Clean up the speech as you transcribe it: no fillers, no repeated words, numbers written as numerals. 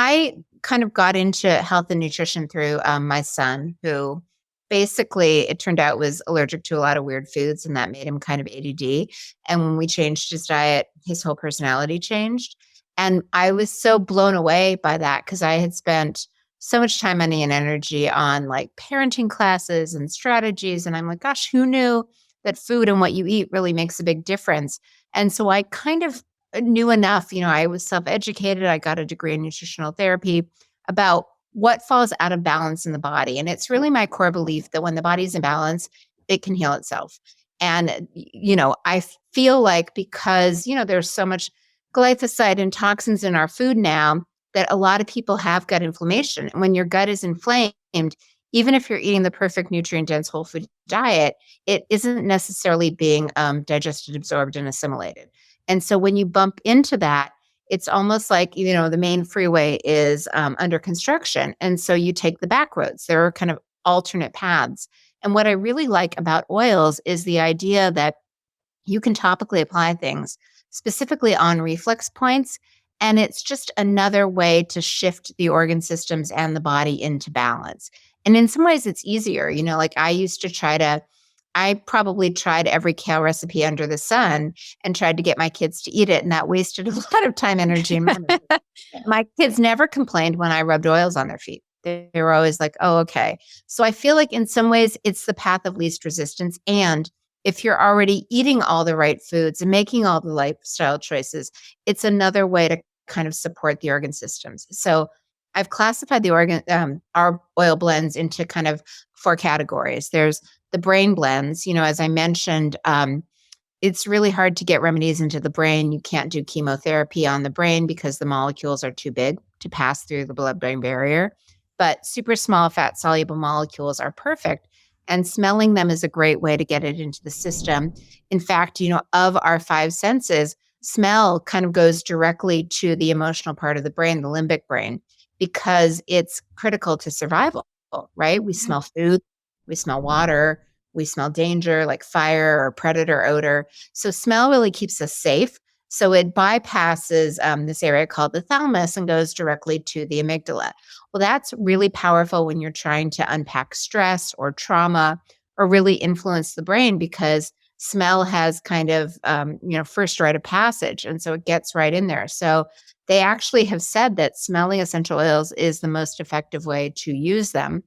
I kind of got into health and nutrition through my son, who basically it turned out was allergic to a lot of weird foods, and that made him kind of ADD. And when we changed his diet, his whole personality changed. And I was so blown away by that because I had spent so much time, money, and energy on like parenting classes and strategies. And I'm like, gosh, who knew that food and what you eat really makes a big difference? And so I kind of knew enough. I was self-educated. I got a degree in nutritional therapy about what falls out of balance in the body. And it's really my core belief that when the body's in balance, it can heal itself. And, I feel like because, there's so much glyphosate and toxins in our food now that a lot of people have gut inflammation. And when your gut is inflamed, even if you're eating the perfect nutrient dense whole food diet, it isn't necessarily being digested, absorbed, and assimilated. And so when you bump into that, it's almost like, the main freeway is under construction. And so you take the back roads. There are kind of alternate paths. And what I really like about oils is the idea that you can topically apply things specifically on reflex points. And it's just another way to shift the organ systems and the body into balance. And in some ways, it's easier. Like I probably tried every kale recipe under the sun and tried to get my kids to eat it. And that wasted a lot of time, energy, and money. My kids never complained when I rubbed oils on their feet. They were always like, oh, okay. So I feel like in some ways it's the path of least resistance. And if you're already eating all the right foods and making all the lifestyle choices, it's another way to kind of support the organ systems. So I've classified our oil blends into kind of 4 categories. There's the brain blends. As I mentioned, it's really hard to get remedies into the brain. You can't do chemotherapy on the brain because the molecules are too big to pass through the blood-brain barrier. But super small fat soluble molecules are perfect. And smelling them is a great way to get it into the system. In fact, of our 5 senses, smell kind of goes directly to the emotional part of the brain, the limbic brain, because it's critical to survival, right? We smell food, we smell water, we smell danger like fire or predator odor. So smell really keeps us safe. So it bypasses this area called the thalamus and goes directly to the amygdala. Well, that's really powerful when you're trying to unpack stress or trauma or really influence the brain because smell has kind of, first rite of passage. And so it gets right in there. So they actually have said that smelling essential oils is the most effective way to use them.